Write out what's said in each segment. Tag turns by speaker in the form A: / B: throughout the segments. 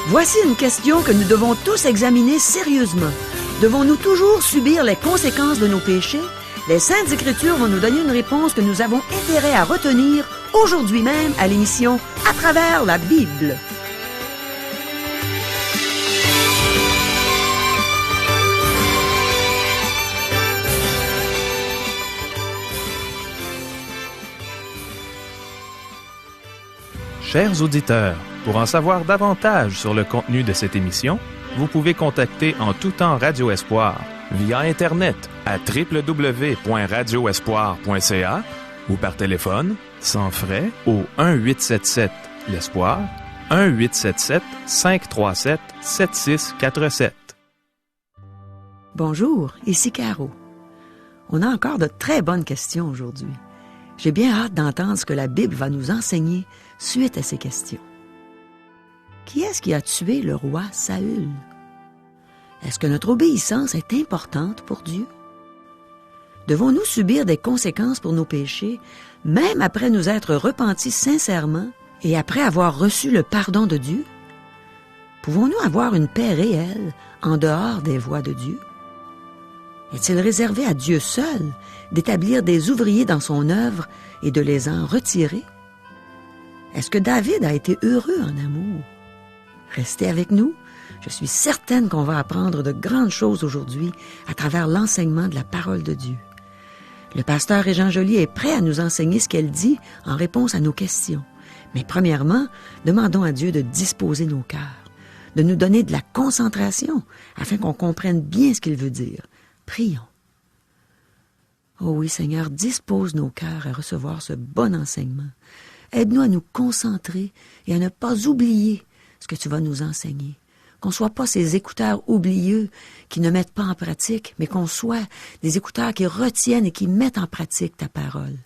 A: Voici une question que nous devons tous examiner sérieusement. Devons-nous toujours subir les conséquences de nos péchés? Les Saintes Écritures vont nous donner une réponse que nous avons intérêt à retenir aujourd'hui même à l'émission À travers la Bible.
B: Chers auditeurs, pour en savoir davantage sur le contenu de cette émission, vous pouvez contacter en tout temps Radio Espoir via Internet à www.radioespoir.ca ou par téléphone, sans frais, au 1-877-l'Espoir, 1-877-537-7647.
A: Bonjour, ici Caro. On a encore de très bonnes questions aujourd'hui. J'ai bien hâte d'entendre ce que la Bible va nous enseigner suite à ces questions. Qui est-ce qui a tué le roi Saül? Est-ce que notre obéissance est importante pour Dieu? Devons-nous subir des conséquences pour nos péchés, même après nous être repentis sincèrement et après avoir reçu le pardon de Dieu? Pouvons-nous avoir une paix réelle en dehors des voies de Dieu? Est-il réservé à Dieu seul d'établir des ouvriers dans son œuvre et de les en retirer? Est-ce que David a été heureux en amour? Restez avec nous. Je suis certaine qu'on va apprendre de grandes choses aujourd'hui à travers l'enseignement de la parole de Dieu. Le pasteur Régent Joly est prêt à nous enseigner ce qu'elle dit en réponse à nos questions. Mais premièrement, demandons à Dieu de disposer nos cœurs, de nous donner de la concentration afin qu'on comprenne bien ce qu'il veut dire. Prions. Oh oui, Seigneur, dispose nos cœurs à recevoir ce bon enseignement. Aide-nous à nous concentrer et à ne pas oublier ce que tu vas nous enseigner. Qu'on ne soit pas ces écouteurs oublieux qui ne mettent pas en pratique, mais qu'on soit des écouteurs qui retiennent et qui mettent en pratique ta parole.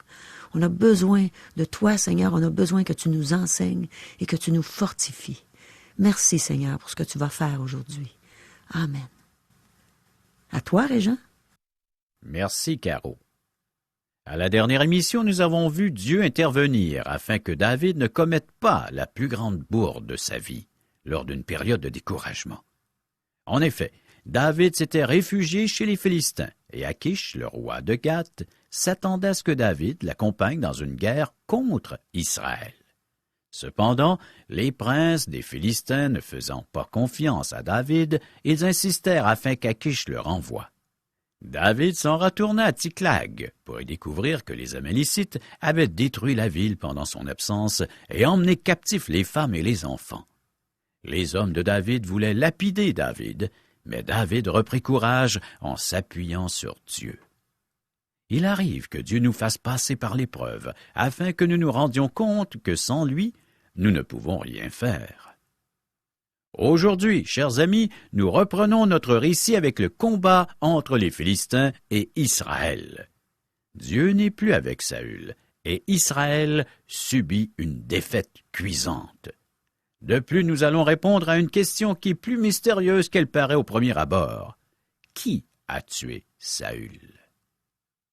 A: On a besoin de toi, Seigneur, on a besoin que tu nous enseignes et que tu nous fortifies. Merci, Seigneur, pour ce que tu vas faire aujourd'hui. Amen. À toi, Régent.
C: Merci, Caro. À la dernière émission, nous avons vu Dieu intervenir afin que David ne commette pas la plus grande bourde de sa vie lors d'une période de découragement. En effet, David s'était réfugié chez les Philistins et Achish, le roi de Gath, s'attendait à ce que David l'accompagne dans une guerre contre Israël. Cependant, les princes des Philistins ne faisant pas confiance à David, ils insistèrent afin qu'Achish le renvoie. David s'en retourna à Tsiklag pour y découvrir que les Amalicites avaient détruit la ville pendant son absence et emmené captifs les femmes et les enfants. Les hommes de David voulaient lapider David, mais David reprit courage en s'appuyant sur Dieu. Il arrive que Dieu nous fasse passer par l'épreuve, afin que nous nous rendions compte que sans lui, nous ne pouvons rien faire. Aujourd'hui, chers amis, nous reprenons notre récit avec le combat entre les Philistins et Israël. Dieu n'est plus avec Saül, et Israël subit une défaite cuisante. De plus, nous allons répondre à une question qui est plus mystérieuse qu'elle paraît au premier abord. Qui a tué Saül?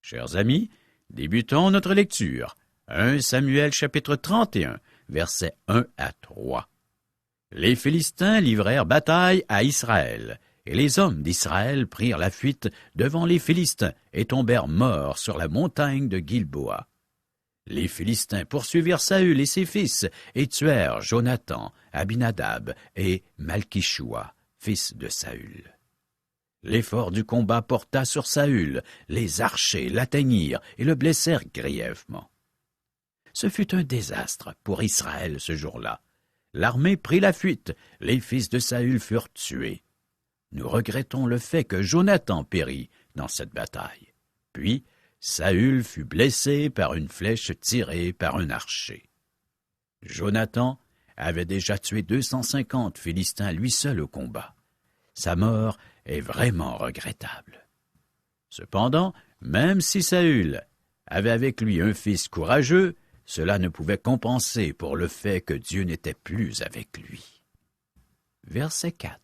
C: Chers amis, débutons notre lecture. 1 Samuel chapitre 31, versets 1 à 3. Les Philistins livrèrent bataille à Israël, et les hommes d'Israël prirent la fuite devant les Philistins et tombèrent morts sur la montagne de Gilboa. Les Philistins poursuivirent Saül et ses fils et tuèrent Jonathan, Abinadab et Malkishua, fils de Saül. L'effort du combat porta sur Saül, les archers l'atteignirent et le blessèrent grièvement. Ce fut un désastre pour Israël ce jour-là. L'armée prit la fuite, les fils de Saül furent tués. Nous regrettons le fait que Jonathan périt dans cette bataille. Puis, Saül fut blessé par une flèche tirée par un archer. Jonathan avait déjà tué 250 Philistins lui seul au combat. Sa mort est vraiment regrettable. Cependant, même si Saül avait avec lui un fils courageux, cela ne pouvait compenser pour le fait que Dieu n'était plus avec lui. Verset 4.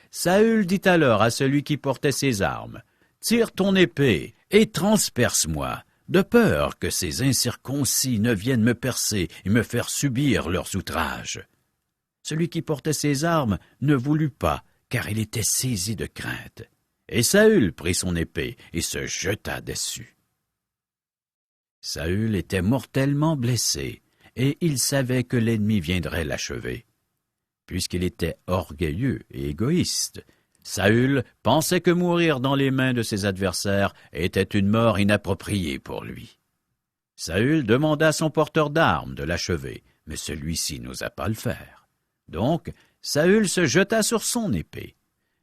C: Saül dit alors à celui qui portait ses armes, « Tire ton épée et transperce-moi, de peur que ces incirconcis ne viennent me percer et me faire subir leurs outrages. » Celui qui portait ses armes ne voulut pas, car il était saisi de crainte. Et Saül prit son épée et se jeta dessus. Saül était mortellement blessé, et il savait que l'ennemi viendrait l'achever. Puisqu'il était orgueilleux et égoïste, Saül pensait que mourir dans les mains de ses adversaires était une mort inappropriée pour lui. Saül demanda à son porteur d'armes de l'achever, mais celui-ci n'osa pas le faire. Donc, Saül se jeta sur son épée.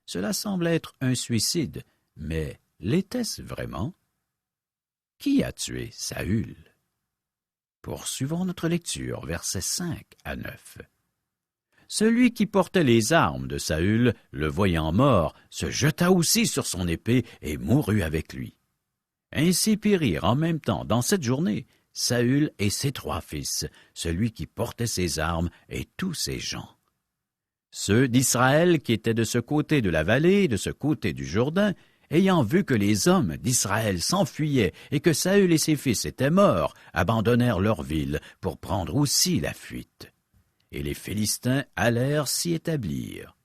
C: Cela semble être un suicide, mais l'était-ce vraiment? Qui a tué Saül? Poursuivons notre lecture, versets 5 à 9. Celui qui portait les armes de Saül, le voyant mort, se jeta aussi sur son épée et mourut avec lui. Ainsi périrent en même temps dans cette journée Saül et ses 3 fils, celui qui portait ses armes et tous ses gens. Ceux d'Israël qui étaient de ce côté de la vallée, de ce côté du Jourdain, ayant vu que les hommes d'Israël s'enfuyaient et que Saül et ses fils étaient morts, abandonnèrent leur ville pour prendre aussi la fuite. Et les Philistins allèrent s'y établir.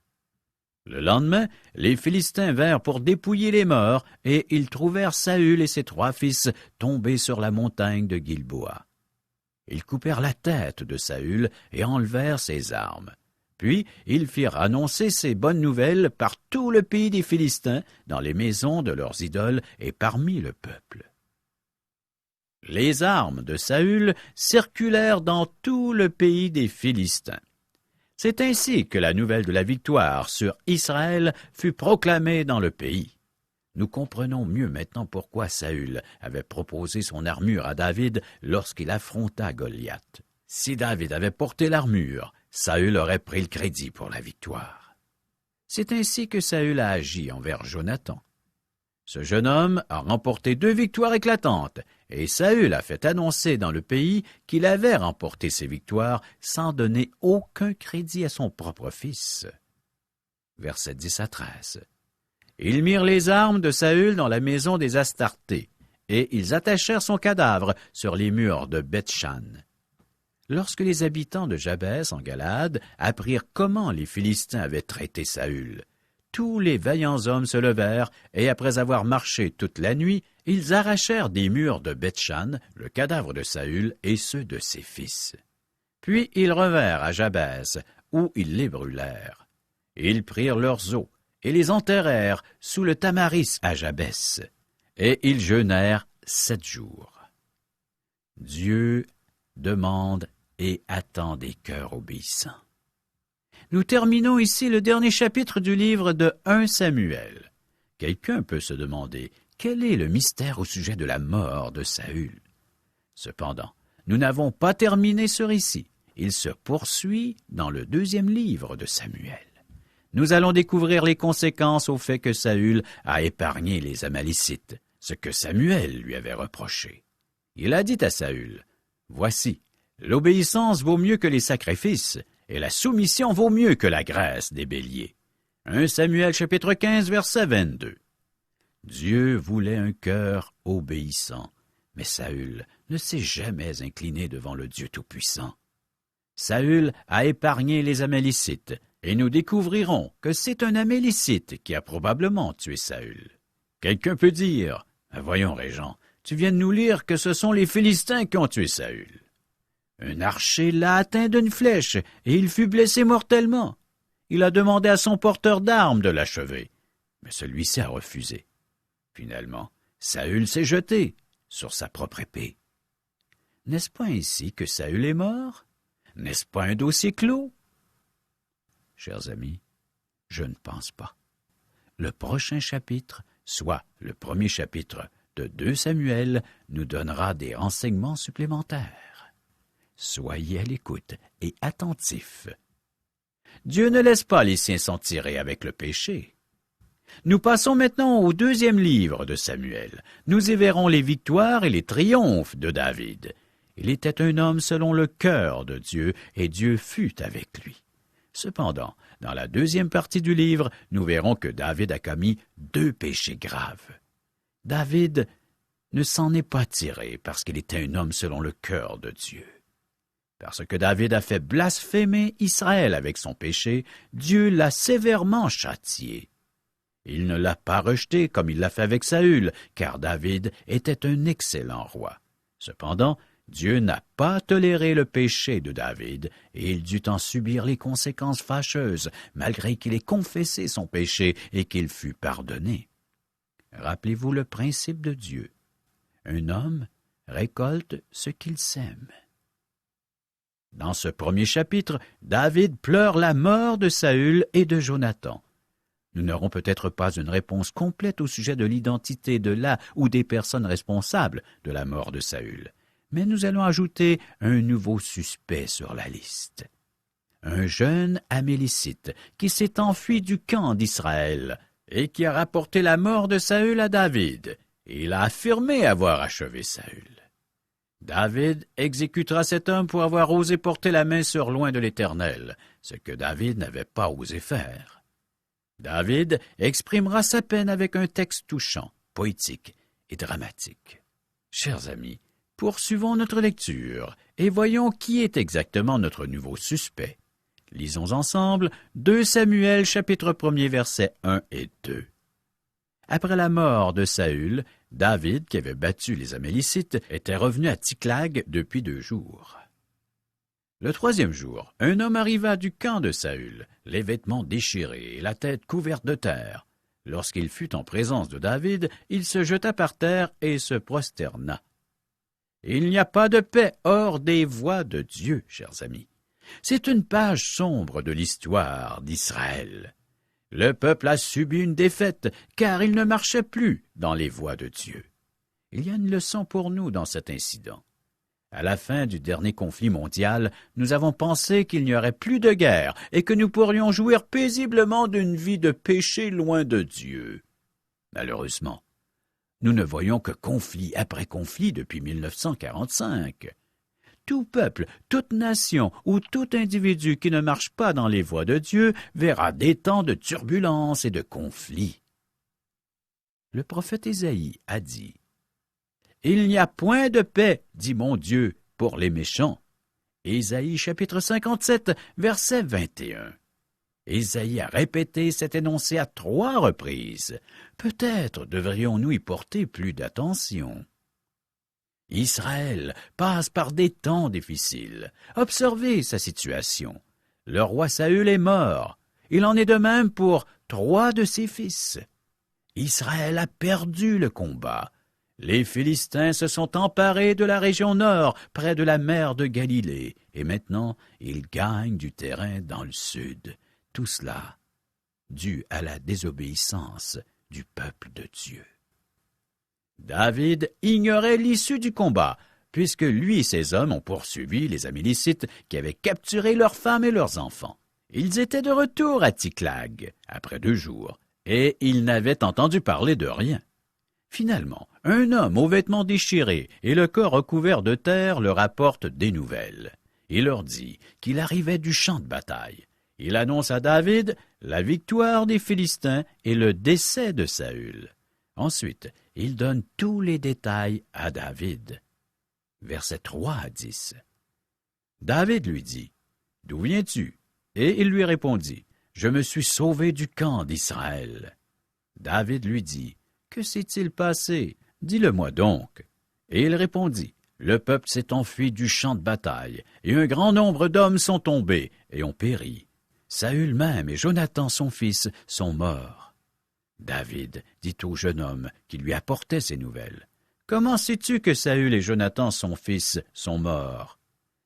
C: Le lendemain, les Philistins vinrent pour dépouiller les morts, et ils trouvèrent Saül et ses 3 fils tombés sur la montagne de Gilboa. Ils coupèrent la tête de Saül et enlevèrent ses armes. Puis ils firent annoncer ces bonnes nouvelles par tout le pays des Philistins, dans les maisons de leurs idoles et parmi le peuple. Les armes de Saül circulèrent dans tout le pays des Philistins. C'est ainsi que la nouvelle de la victoire sur Israël fut proclamée dans le pays. Nous comprenons mieux maintenant pourquoi Saül avait proposé son armure à David lorsqu'il affronta Goliath. Si David avait porté l'armure, Saül aurait pris le crédit pour la victoire. C'est ainsi que Saül a agi envers Jonathan. Ce jeune homme a remporté 2 victoires éclatantes, et Saül a fait annoncer dans le pays qu'il avait remporté ces victoires sans donner aucun crédit à son propre fils. Versets 10 à 13. Ils mirent les armes de Saül dans la maison des Astartés, et ils attachèrent son cadavre sur les murs de Beth-Shan. Lorsque les habitants de Jabès, en Galade, apprirent comment les Philistins avaient traité Saül, tous les vaillants hommes se levèrent, et après avoir marché toute la nuit, ils arrachèrent des murs de Beth-Shan le cadavre de Saül et ceux de ses fils. Puis ils revinrent à Jabès, où ils les brûlèrent. Ils prirent leurs os, et les enterrèrent sous le tamaris à Jabès, et ils jeûnèrent 7 jours. Dieu demande et attend des cœurs obéissants. Nous terminons ici le dernier chapitre du livre de 1 Samuel. Quelqu'un peut se demander quel est le mystère au sujet de la mort de Saül. Cependant, nous n'avons pas terminé ce récit. Il se poursuit dans le 2e livre de Samuel. Nous allons découvrir les conséquences au fait que Saül a épargné les Amalécites, ce que Samuel lui avait reproché. Il a dit à Saül, « Voici, l'obéissance vaut mieux que les sacrifices, et la soumission vaut mieux que la graisse des béliers. » 1 Samuel chapitre 15, verset 22. Dieu voulait un cœur obéissant, mais Saül ne s'est jamais incliné devant le Dieu Tout-Puissant. Saül a épargné les Amalécites, et nous découvrirons que c'est un Amalécite qui a probablement tué Saül. Quelqu'un peut dire, « Voyons, Régent, tu viens de nous lire que ce sont les Philistins qui ont tué Saül. » Un archer l'a atteint d'une flèche, et il fut blessé mortellement. Il a demandé à son porteur d'armes de l'achever, mais celui-ci a refusé. Finalement, Saül s'est jeté sur sa propre épée. N'est-ce pas ainsi que Saül est mort? N'est-ce pas un dossier clos? Chers amis, je ne pense pas. Le prochain chapitre, soit le premier chapitre de 2 Samuel, nous donnera des renseignements supplémentaires. Soyez à l'écoute et attentifs. Dieu ne laisse pas les siens s'en tirer avec le péché. Nous passons maintenant au 2e livre de Samuel. Nous y verrons les victoires et les triomphes de David. Il était un homme selon le cœur de Dieu, et Dieu fut avec lui. Cependant, dans la 2e partie du livre, nous verrons que David a commis 2 péchés graves. David ne s'en est pas tiré parce qu'il était un homme selon le cœur de Dieu. Parce que David a fait blasphémer Israël avec son péché, Dieu l'a sévèrement châtié. Il ne l'a pas rejeté comme il l'a fait avec Saül, car David était un excellent roi. Cependant, Dieu n'a pas toléré le péché de David, et il dut en subir les conséquences fâcheuses, malgré qu'il ait confessé son péché et qu'il fût pardonné. Rappelez-vous le principe de Dieu. Un homme récolte ce qu'il sème. Dans ce premier chapitre, David pleure la mort de Saül et de Jonathan. Nous n'aurons peut-être pas une réponse complète au sujet de l'identité de la ou des personnes responsables de la mort de Saül, mais nous allons ajouter un nouveau suspect sur la liste. Un jeune Amélicite qui s'est enfui du camp d'Israël et qui a rapporté la mort de Saül à David. Il a affirmé avoir achevé Saül. David exécutera cet homme pour avoir osé porter la main sur loin de l'Éternel, ce que David n'avait pas osé faire. David exprimera sa peine avec un texte touchant, poétique et dramatique. Chers amis, poursuivons notre lecture et voyons qui est exactement notre nouveau suspect. Lisons ensemble 2 Samuel chapitre 1 versets 1 et 2. Après la mort de Saül, David, qui avait battu les Amélécites, était revenu à Tsiklag depuis 2 jours. Le 3e jour, un homme arriva du camp de Saül, les vêtements déchirés et la tête couverte de terre. Lorsqu'il fut en présence de David, il se jeta par terre et se prosterna. Il n'y a pas de paix hors des voies de Dieu, chers amis. C'est une page sombre de l'histoire d'Israël. Le peuple a subi une défaite, car il ne marchait plus dans les voies de Dieu. Il y a une leçon pour nous dans cet incident. À la fin du dernier conflit mondial, nous avons pensé qu'il n'y aurait plus de guerre et que nous pourrions jouir paisiblement d'une vie de péché loin de Dieu. Malheureusement, nous ne voyons que conflit après conflit depuis 1945. Tout peuple, toute nation ou tout individu qui ne marche pas dans les voies de Dieu verra des temps de turbulence et de conflits. Le prophète Ésaïe a dit « Il n'y a point de paix, dit mon Dieu, pour les méchants. » Ésaïe chapitre 57, verset 21. Ésaïe a répété cet énoncé à 3 reprises. Peut-être devrions-nous y porter plus d'attention. Israël passe par des temps difficiles. Observez sa situation. Le roi Saül est mort. Il en est de même pour 3 de ses fils. Israël a perdu le combat. Les Philistins se sont emparés de la région nord, près de la mer de Galilée, et maintenant ils gagnent du terrain dans le sud. Tout cela dû à la désobéissance du peuple de Dieu. David ignorait l'issue du combat, puisque lui et ses hommes ont poursuivi les Amélécites qui avaient capturé leurs femmes et leurs enfants. Ils étaient de retour à Tsiklag, après 2 jours, et ils n'avaient entendu parler de rien. Finalement, un homme aux vêtements déchirés et le corps recouvert de terre leur apporte des nouvelles. Il leur dit qu'il arrivait du champ de bataille. Il annonce à David la victoire des Philistins et le décès de Saül. Ensuite, il donne tous les détails à David. Versets 3 à 10. David lui dit, « D'où viens-tu? » Et il lui répondit, « Je me suis sauvé du camp d'Israël. » David lui dit, « Que s'est-il passé? Dis-le-moi donc. » Et il répondit, « Le peuple s'est enfui du champ de bataille, et un grand nombre d'hommes sont tombés et ont péri. Saül même et Jonathan son fils sont morts. » David dit au jeune homme qui lui apportait ces nouvelles, « Comment sais-tu que Saül et Jonathan son fils sont morts? »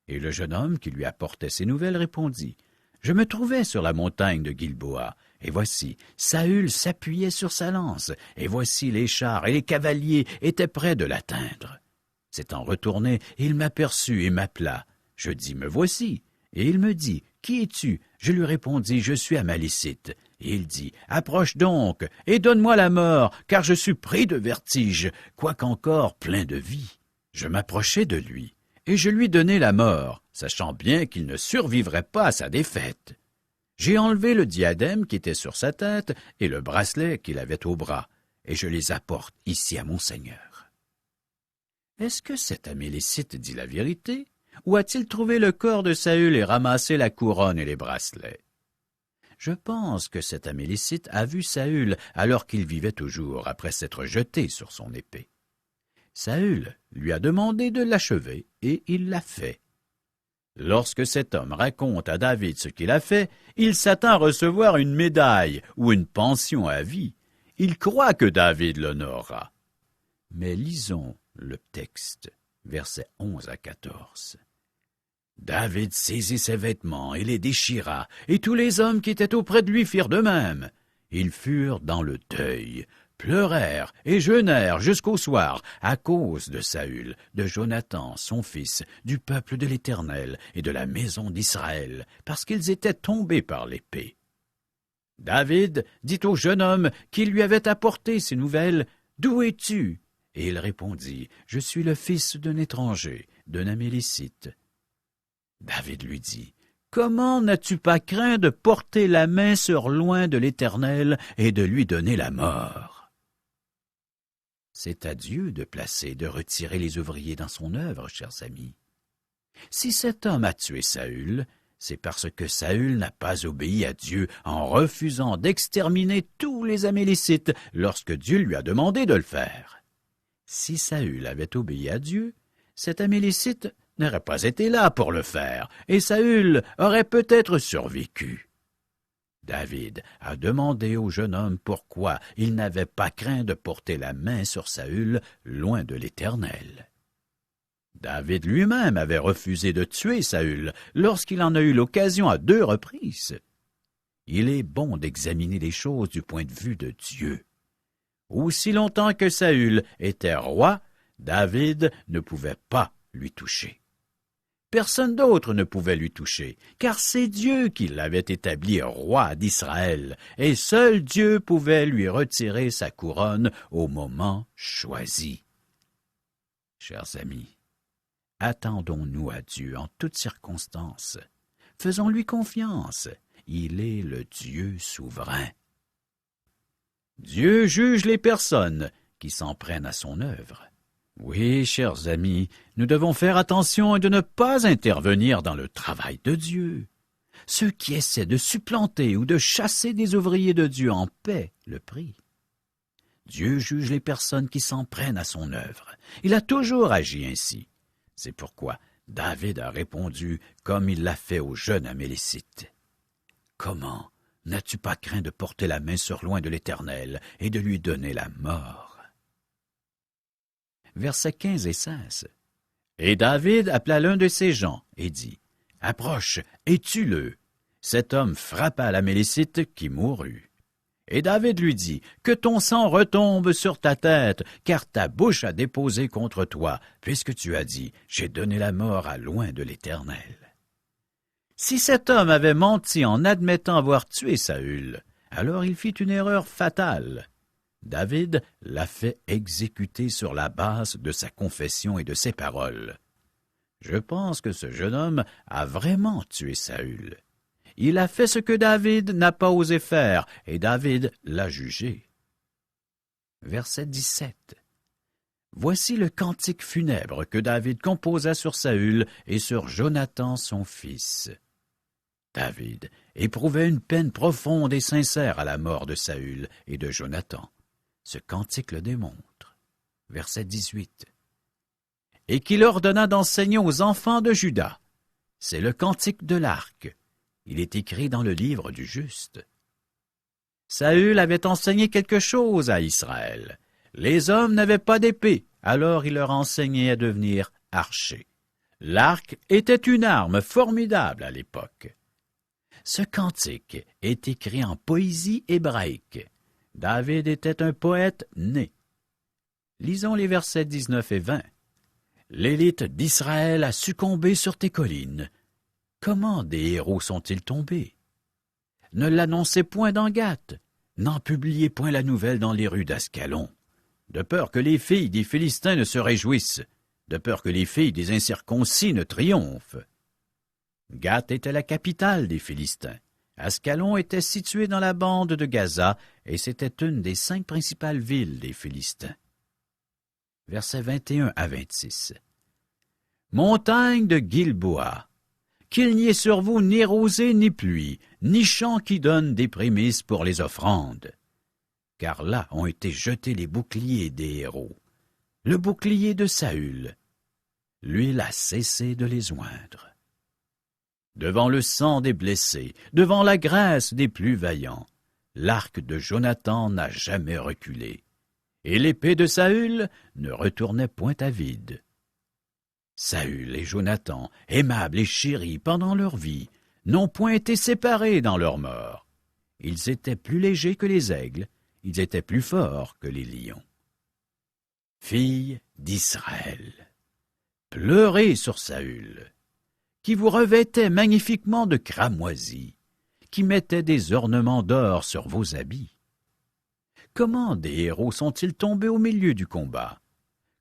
C: Et le jeune homme qui lui apportait ces nouvelles répondit, « Je me trouvais sur la montagne de Gilboa, et voici, Saül s'appuyait sur sa lance, et voici les chars et les cavaliers étaient près de l'atteindre. S'étant retourné, il m'aperçut et m'appela. Je dis, me voici. Et il me dit, qui es-tu? Je lui répondis, je suis Amélécite. Et il dit, approche donc, et donne-moi la mort, car je suis pris de vertige, quoiqu'encore plein de vie. Je m'approchai de lui, et je lui donnai la mort, sachant bien qu'il ne survivrait pas à sa défaite. J'ai enlevé le diadème qui était sur sa tête et le bracelet qu'il avait au bras, et je les apporte ici à mon Seigneur. Est-ce que cet Amélécite dit la vérité, Où a-t-il trouvé le corps de Saül et ramassé la couronne et les bracelets? Je pense que cet Amélécite a vu Saül alors qu'il vivait toujours après s'être jeté sur son épée. Saül lui a demandé de l'achever et il l'a fait. Lorsque cet homme raconte à David ce qu'il a fait, il s'attend à recevoir une médaille ou une pension à vie. Il croit que David l'honorera. Mais lisons le texte, versets 11 à 14. David saisit ses vêtements et les déchira, et tous les hommes qui étaient auprès de lui firent de même. Ils furent dans le deuil, pleurèrent et jeûnèrent jusqu'au soir à cause de Saül, de Jonathan, son fils, du peuple de l'Éternel et de la maison d'Israël, parce qu'ils étaient tombés par l'épée. David dit au jeune homme qui lui avait apporté ces nouvelles, « D'où es-tu » Et il répondit, « Je suis le fils d'un étranger, d'un Amélécite. » David lui dit, « Comment n'as-tu pas craint de porter la main sur loin de l'Éternel et de lui donner la mort? » C'est à Dieu de placer, de retirer les ouvriers dans son œuvre, chers amis. Si cet homme a tué Saül, c'est parce que Saül n'a pas obéi à Dieu en refusant d'exterminer tous les Amélécites lorsque Dieu lui a demandé de le faire. Si Saül avait obéi à Dieu, cet Amélécite n'aurait pas été là pour le faire, et Saül aurait peut-être survécu. David a demandé au jeune homme pourquoi il n'avait pas craint de porter la main sur Saül loin de l'Éternel. David lui-même avait refusé de tuer Saül lorsqu'il en a eu l'occasion à 2 reprises. Il est bon d'examiner les choses du point de vue de Dieu. Aussi longtemps que Saül était roi, David ne pouvait pas lui toucher. Personne d'autre ne pouvait lui toucher, car c'est Dieu qui l'avait établi roi d'Israël, et seul Dieu pouvait lui retirer sa couronne au moment choisi. Chers amis, attendons-nous à Dieu en toutes circonstances. Faisons-lui confiance. Il est le Dieu souverain. Dieu juge les personnes qui s'en prennent à son œuvre. Oui, chers amis, nous devons faire attention et de ne pas intervenir dans le travail de Dieu. Ceux qui essaient de supplanter ou de chasser des ouvriers de Dieu en paient le prix. Dieu juge les personnes qui s'en prennent à son œuvre. Il a toujours agi ainsi. C'est pourquoi David a répondu comme il l'a fait au jeune Amélécite. « Comment n'as-tu pas craint de porter la main sur loin de l'Éternel et de lui donner la mort? » Versets 15 et 16. Et David appela l'un de ses gens et dit, « Approche et tue-le. » Cet homme frappa l'Amélécite qui mourut. Et David lui dit, « Que ton sang retombe sur ta tête, car ta bouche a déposé contre toi, puisque tu as dit, j'ai donné la mort à loin de l'Éternel. » Si cet homme avait menti en admettant avoir tué Saül, alors il fit une erreur fatale. David l'a fait exécuter sur la base de sa confession et de ses paroles. Je pense que ce jeune homme a vraiment tué Saül. Il a fait ce que David n'a pas osé faire, et David l'a jugé. Verset 17. Voici le cantique funèbre que David composa sur Saül et sur Jonathan son fils. David éprouvait une peine profonde et sincère à la mort de Saül et de Jonathan. Ce cantique le démontre. Verset 18. Et qu'il ordonna d'enseigner aux enfants de Juda. C'est le cantique de l'arc. Il est écrit dans le livre du juste. Saül avait enseigné quelque chose à Israël. Les hommes n'avaient pas d'épée, alors il leur enseignait à devenir archers. L'arc était une arme formidable à l'époque. Ce cantique est écrit en poésie hébraïque. David était un poète né. Lisons les versets 19 et 20. « L'élite d'Israël a succombé sur tes collines. Comment des héros sont-ils tombés? Ne l'annoncez point dans Gath, n'en publiez point la nouvelle dans les rues d'Ascalon, de peur que les filles des Philistins ne se réjouissent, de peur que les filles des incirconcis ne triomphent. » Gath était la capitale des Philistins. Ascalon était situé dans la bande de Gaza, et c'était une des 5 principales villes des Philistins. Versets 21 à 26. Montagne de Gilboa, qu'il n'y ait sur vous ni rosée ni pluie, ni champ qui donne des prémices pour les offrandes. Car là ont été jetés les boucliers des héros. Le bouclier de Saül, l'huile a cessé de les oindre. Devant le sang des blessés, devant la grâce des plus vaillants, l'arc de Jonathan n'a jamais reculé, et l'épée de Saül ne retournait point à vide. Saül et Jonathan, aimables et chéris pendant leur vie, n'ont point été séparés dans leur mort. Ils étaient plus légers que les aigles, ils étaient plus forts que les lions. Filles d'Israël, pleurez sur Saül, qui vous revêtait magnifiquement de cramoisi, qui mettait des ornements d'or sur vos habits. Comment des héros sont-ils tombés au milieu du combat?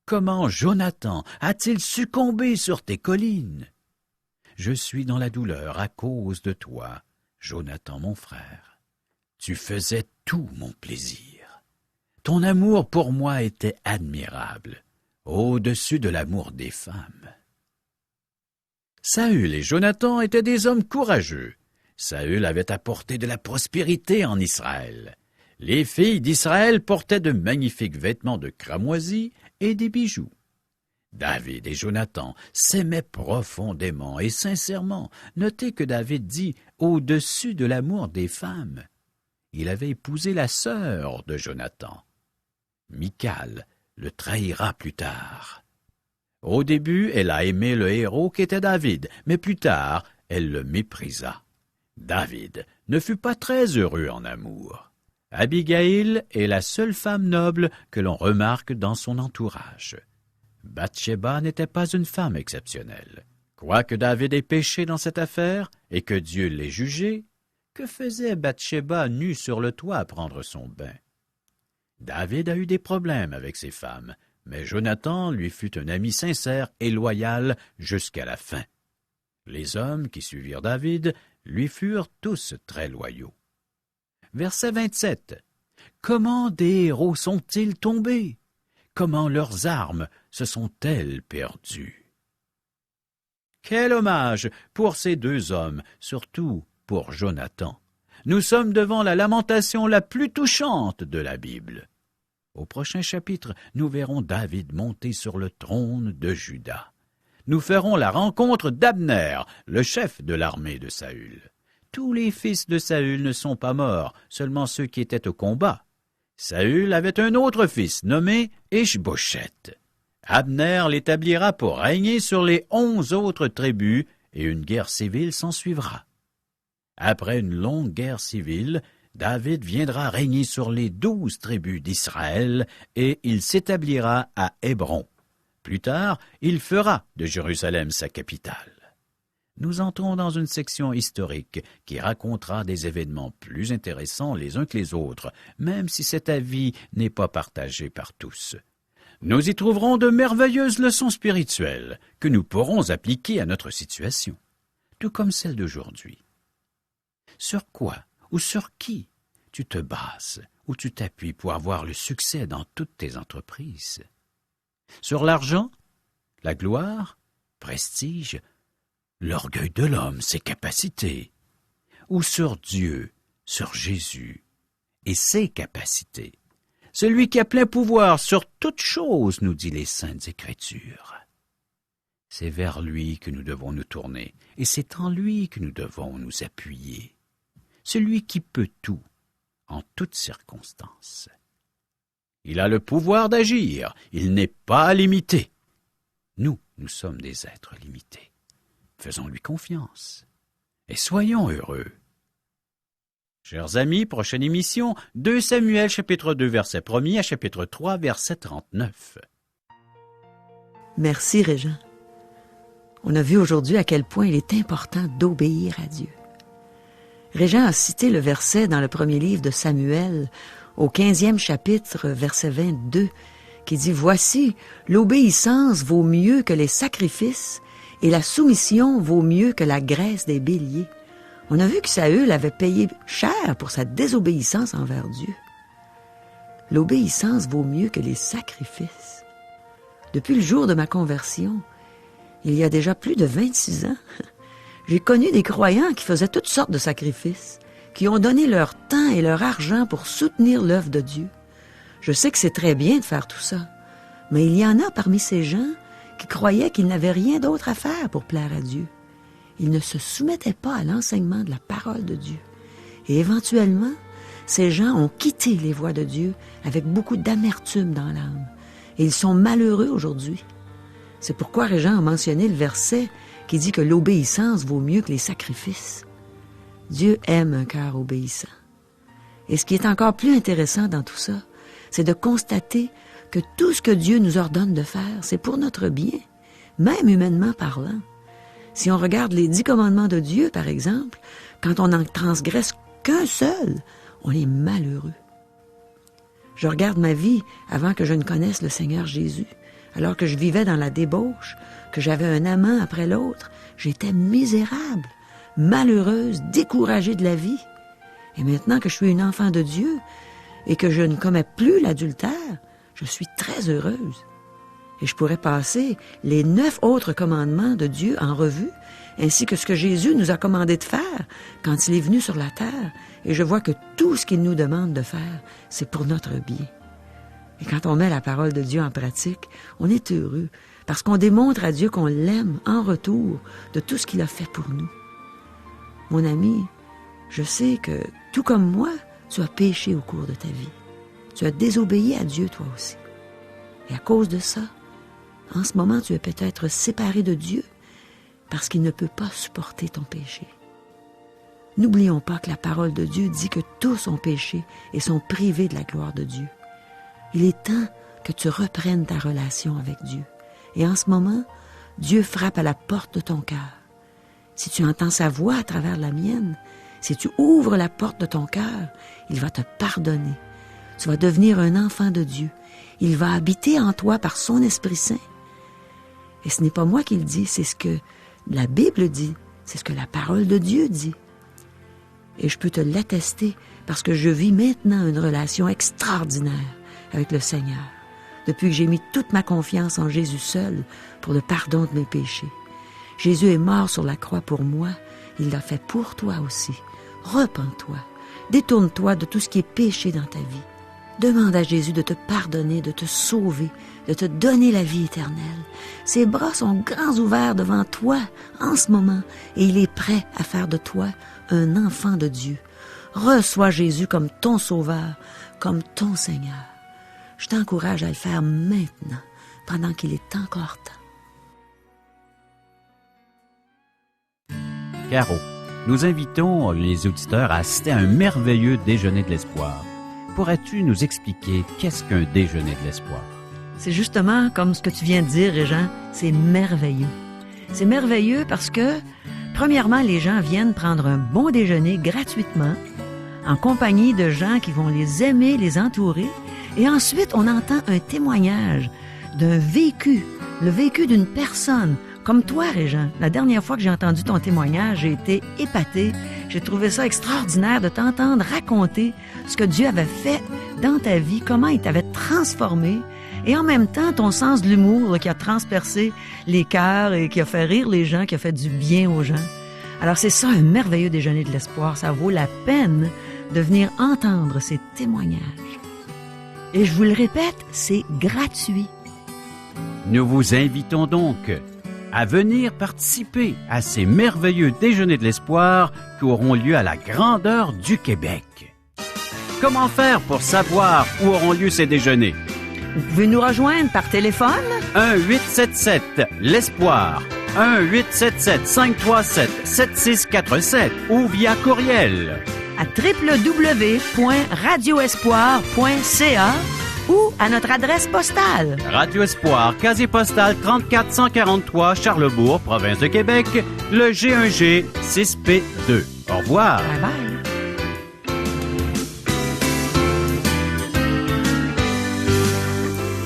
C: Comment Jonathan a-t-il succombé sur tes collines? Je suis dans la douleur à cause de toi, Jonathan mon frère. Tu faisais tout mon plaisir. Ton amour pour moi était admirable, au-dessus de l'amour des femmes. Saül et Jonathan étaient des hommes courageux. Saül avait apporté de la prospérité en Israël. Les filles d'Israël portaient de magnifiques vêtements de cramoisi et des bijoux. David et Jonathan s'aimaient profondément et sincèrement. Notez que David dit « au-dessus de l'amour des femmes ». Il avait épousé la sœur de Jonathan. Michal le trahira plus tard. Au début, elle a aimé le héros qu'était David, mais plus tard, elle le méprisa. David ne fut pas très heureux en amour. Abigail est la seule femme noble que l'on remarque dans son entourage. Bathsheba n'était pas une femme exceptionnelle. Quoique David ait péché dans cette affaire et que Dieu l'ait jugé, que faisait Bathsheba nue sur le toit à prendre son bain? David a eu des problèmes avec ses femmes, mais Jonathan lui fut un ami sincère et loyal jusqu'à la fin. Les hommes qui suivirent David lui furent tous très loyaux. Verset 27. Comment des héros sont-ils tombés? Comment leurs armes se sont-elles perdues? Quel hommage pour ces deux hommes, surtout pour Jonathan. Nous sommes devant la lamentation la plus touchante de la Bible. Au prochain chapitre, nous verrons David monter sur le trône de Juda. Nous ferons la rencontre d'Abner, le chef de l'armée de Saül. Tous les fils de Saül ne sont pas morts, seulement ceux qui étaient au combat. Saül avait un autre fils nommé Ish-Bosheth. Abner l'établira pour régner sur les 11 autres tribus et une guerre civile s'ensuivra. Après une longue guerre civile, David viendra régner sur les 12 tribus d'Israël et il s'établira à Hébron. Plus tard, il fera de Jérusalem sa capitale. Nous entrons dans une section historique qui racontera des événements plus intéressants les uns que les autres, même si cet avis n'est pas partagé par tous. Nous y trouverons de merveilleuses leçons spirituelles que nous pourrons appliquer à notre situation, tout comme celle d'aujourd'hui. Sur quoi ou sur qui tu te bases ou tu t'appuies pour avoir le succès dans toutes tes entreprises? Sur l'argent, la gloire, prestige, l'orgueil de l'homme, ses capacités, ou sur Dieu, sur Jésus et ses capacités? Celui qui a plein pouvoir sur toutes choses, nous dit les Saintes Écritures. C'est vers lui que nous devons nous tourner, et c'est en lui que nous devons nous appuyer. Celui qui peut tout, en toutes circonstances. Il a le pouvoir d'agir, il n'est pas limité. Nous sommes des êtres limités. Faisons-lui confiance, et soyons heureux. Chers amis, prochaine émission, 2 Samuel, chapitre 2, verset 1er à chapitre 3, verset 39.
A: Merci, Régent. On a vu aujourd'hui à quel point il est important d'obéir à Dieu. Régent a cité le verset dans le premier livre de Samuel, au 15e chapitre, verset 22, qui dit « Voici, l'obéissance vaut mieux que les sacrifices, et la soumission vaut mieux que la graisse des béliers. » On a vu que Saül avait payé cher pour sa désobéissance envers Dieu. L'obéissance vaut mieux que les sacrifices. Depuis le jour de ma conversion, il y a déjà plus de 26 ans. J'ai connu des croyants qui faisaient toutes sortes de sacrifices, qui ont donné leur temps et leur argent pour soutenir l'œuvre de Dieu. Je sais que c'est très bien de faire tout ça, mais il y en a parmi ces gens qui croyaient qu'ils n'avaient rien d'autre à faire pour plaire à Dieu. Ils ne se soumettaient pas à l'enseignement de la parole de Dieu. Et éventuellement, ces gens ont quitté les voies de Dieu avec beaucoup d'amertume dans l'âme. Et ils sont malheureux aujourd'hui. C'est pourquoi Régent a mentionné le verset qui dit que l'obéissance vaut mieux que les sacrifices. Dieu aime un cœur obéissant. Et ce qui est encore plus intéressant dans tout ça, c'est de constater que tout ce que Dieu nous ordonne de faire, c'est pour notre bien, même humainement parlant. Si on regarde les 10 commandements de Dieu, par exemple, quand on n'en transgresse qu'un seul, on est malheureux. Je regarde ma vie avant que je ne connaisse le Seigneur Jésus. Alors que je vivais dans la débauche, que j'avais un amant après l'autre, j'étais misérable, malheureuse, découragée de la vie. Et maintenant que je suis une enfant de Dieu et que je ne commets plus l'adultère, je suis très heureuse. Et je pourrais passer les 9 autres commandements de Dieu en revue, ainsi que ce que Jésus nous a commandé de faire quand il est venu sur la terre. Et je vois que tout ce qu'il nous demande de faire, c'est pour notre bien. Et quand on met la parole de Dieu en pratique, on est heureux parce qu'on démontre à Dieu qu'on l'aime en retour de tout ce qu'il a fait pour nous. Mon ami, je sais que, tout comme moi, tu as péché au cours de ta vie. Tu as désobéi à Dieu toi aussi. Et à cause de ça, en ce moment, tu es peut-être séparé de Dieu parce qu'il ne peut pas supporter ton péché. N'oublions pas que la parole de Dieu dit que tous ont péché et sont privés de la gloire de Dieu. Il est temps que tu reprennes ta relation avec Dieu. Et en ce moment, Dieu frappe à la porte de ton cœur. Si tu entends sa voix à travers la mienne, si tu ouvres la porte de ton cœur, il va te pardonner. Tu vas devenir un enfant de Dieu. Il va habiter en toi par son Esprit Saint. Et ce n'est pas moi qui le dis, c'est ce que la Bible dit, c'est ce que la parole de Dieu dit. Et je peux te l'attester parce que je vis maintenant une relation extraordinaire avec le Seigneur, depuis que j'ai mis toute ma confiance en Jésus seul pour le pardon de mes péchés. Jésus est mort sur la croix pour moi, il l'a fait pour toi aussi. Repens-toi, détourne-toi de tout ce qui est péché dans ta vie. Demande à Jésus de te pardonner, de te sauver, de te donner la vie éternelle. Ses bras sont grands ouverts devant toi en ce moment et il est prêt à faire de toi un enfant de Dieu. Reçois Jésus comme ton sauveur, comme ton Seigneur. Je t'encourage à le faire maintenant, pendant qu'il est encore temps.
C: Caro, nous invitons les auditeurs à assister à un merveilleux déjeuner de l'espoir. Pourrais-tu nous expliquer qu'est-ce qu'un déjeuner de l'espoir?
A: C'est justement comme ce que tu viens de dire, Régent, c'est merveilleux. C'est merveilleux parce que, premièrement, les gens viennent prendre un bon déjeuner gratuitement, en compagnie de gens qui vont les aimer, les entourer. Et ensuite, on entend un témoignage d'un vécu, le vécu d'une personne, comme toi, Régent. La dernière fois que j'ai entendu ton témoignage, j'ai été épatée. J'ai trouvé ça extraordinaire de t'entendre raconter ce que Dieu avait fait dans ta vie, comment il t'avait transformé, et en même temps, ton sens de l'humour là, qui a transpercé les cœurs et qui a fait rire les gens, qui a fait du bien aux gens. Alors c'est ça, un merveilleux déjeuner de l'espoir. Ça vaut la peine de venir entendre ces témoignages. Et je vous le répète, c'est gratuit.
C: Nous vous invitons donc à venir participer à ces merveilleux déjeuners de l'espoir qui auront lieu à la grandeur du Québec. Comment faire pour savoir où auront lieu ces déjeuners?
A: Vous pouvez nous rejoindre par téléphone
C: 1-877-L'Espoir, 1-877-537-7647 ou via courriel
A: à www.radioespoir.ca ou à notre adresse postale.
C: Radio Espoir, casier postal 34 Charlebourg, province de Québec, le G1G 6P2. Au revoir.
A: Bye bye.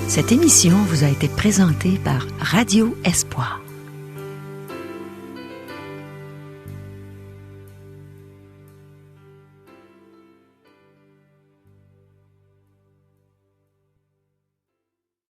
A: Cette émission vous a été présentée par Radio Espoir.